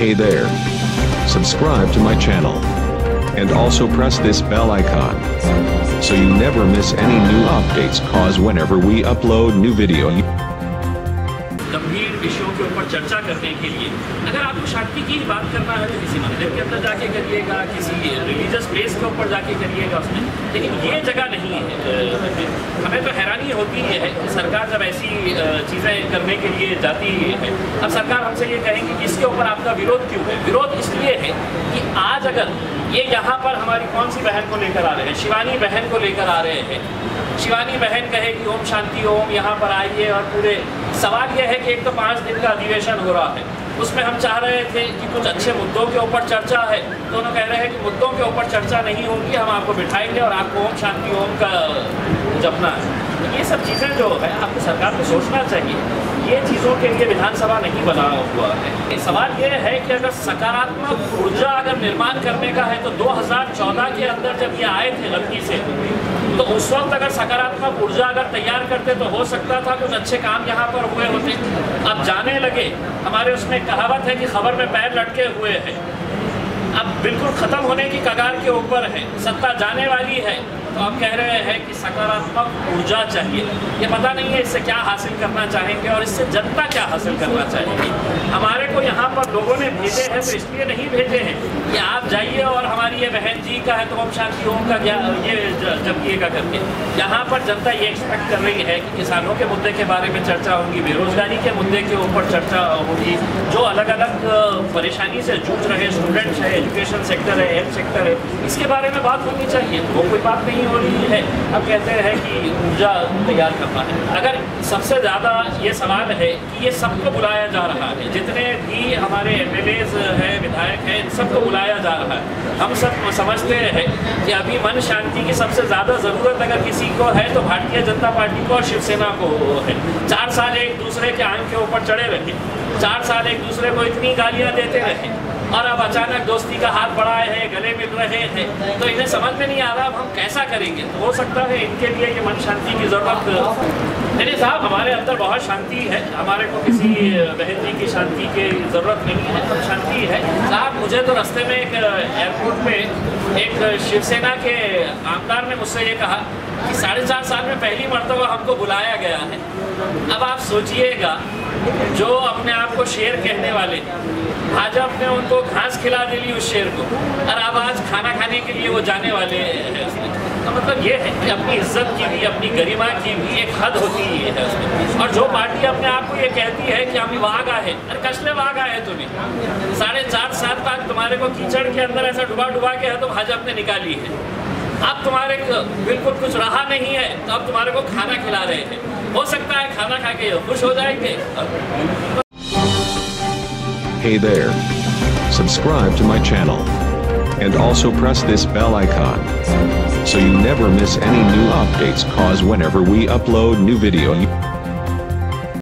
Hey there. Subscribe to my channel. And also press this bell icon. So you never miss any new updates cause whenever we upload new video. गंभीर विषयों के ऊपर चर्चा करने के लिए अगर आपको शांति की बात करना है तो किसी मंदिर के अंदर जाके करिएगा, किसी रिलीजियस प्लेस के ऊपर जाके करिएगा उसमें, लेकिन ये जगह नहीं है। हमें तो हैरानी होती है कि सरकार जब ऐसी चीज़ें करने के लिए जाती है, अब सरकार हमसे ये कहेंगे कि इसके ऊपर आपका विरोध क्यों है। विरोध इसलिए है कि आज अगर ये यहाँ पर हमारी कौन सी बहन को लेकर आ रहे हैं, शिवानी बहन को लेकर आ रहे हैं, शिवानी बहन कहे कि ओम शांति ओम यहाँ पर आइए, और पूरे सवाल यह है कि एक तो 5 दिन का अधिवेशन हो रहा है, उसमें हम चाह रहे थे कि कुछ अच्छे मुद्दों के ऊपर चर्चा है, तो उन्होंने कह रहे हैं कि मुद्दों के ऊपर चर्चा नहीं होगी, हम आपको बिठाएंगे और आपको ओम शांति ओम का जपना है। ये सब चीज़ें जो है आपको सरकार को सोचना चाहिए, ये चीज़ों के लिए विधानसभा नहीं बना हुआ है। सवाल ये है कि अगर सकारात्मक ऊर्जा अगर निर्माण करने का है तो 2014 के अंदर जब ये आए थे गलती से, तो उस वक्त अगर सकारात्मक ऊर्जा अगर तैयार करते तो हो सकता था कुछ अच्छे काम यहाँ पर हुए होते। अब जाने लगे, हमारे उसमें कहावत है कि खबर में पैर लटके हुए हैं, अब बिल्कुल ख़त्म होने की कगार के ऊपर है, सत्ता जाने वाली है, तो आप कह रहे हैं कि सकारात्मक ऊर्जा चाहिए। ये पता नहीं है इससे क्या हासिल करना चाहेंगे और इससे जनता क्या हासिल करना चाहेंगे। हमारे को यहाँ पर लोगों ने भेजे हैं तो इसलिए नहीं भेजे हैं कि आप जाइए और हमारी ये बहन जी का है तो ओम शांति ओम का क्या ये जपिएगा करके। यहाँ पर जनता ये एक्सपेक्ट कर रही है कि किसानों के मुद्दे के बारे में चर्चा होगी, बेरोजगारी के मुद्दे के ऊपर चर्चा होगी, जो अलग अलग परेशानी से जूझ रहे स्टूडेंट्स है, एजुकेशन सेक्टर है, हेल्थ सेक्टर है, इसके बारे में बात होनी चाहिए। वो कोई बात नहीं हो रही है। अब कहते हैं कि ऊर्जा तैयार करना है। अगर सबसे ज़्यादा ये सवाल है कि ये सबको बुलाया जा रहा है, जितने भी हमारे MLAs हैं, विधायक हैं, इन सबको बुलाया जा रहा है। हम सब समझते हैं कि अभी मन शांति की सबसे ज़्यादा ज़रूरत अगर किसी को है तो भारतीय जनता पार्टी को और शिवसेना को है। 4 साल एक दूसरे के आंख के ऊपर चढ़े रहे, 4 साल एक दूसरे को इतनी गालियाँ देते रहे, और अब अचानक दोस्ती का हाथ बढ़ाए हैं, गले मिल रहे हैं, तो इन्हें समझ में नहीं आ रहा अब हम कैसा करेंगे। तो हो सकता है इनके लिए ये मन शांति की ज़रूरत नहीं साहब, हमारे अंदर बहुत शांति है, हमारे को किसी बहन जी की शांति की ज़रूरत नहीं है, सब शांति है साहब। मुझे तो रास्ते में एक एयरपोर्ट में एक शिवसेना के आमदार ने मुझसे ये कहा कि 4.5 साल में पहली मरतबा हमको बुलाया गया है। अब आप सोचिएगा, जो अपने आप को शेर कहने वाले, भाजपा ने उनको घास खिला दी उस शेर को, और अब आज खाना खाने के लिए वो जाने वाले हैं उसमें। तो मतलब ये है कि अपनी इज्जत की भी, अपनी गरिमा की भी एक हद होती है उसमें। और जो पार्टी अपने आप को ये कहती है कि हम वाघ आए, अरे कसले वाघ आए तुम्हें, 4.5 साल तक तुम्हारे को कीचड़ के अंदर ऐसा डुबा के है तो भाजपा ने निकाली है। अब तुम्हारे बिल्कुल कुछ रहा नहीं है तो अब तुम्हारे को खाना खिला रहे हैं, हो सकता है खाना खा के खुश हो जाएंगे। Hey there. Subscribe to my channel. And also press this bell icon. So you never miss any new updates cause whenever we upload new video.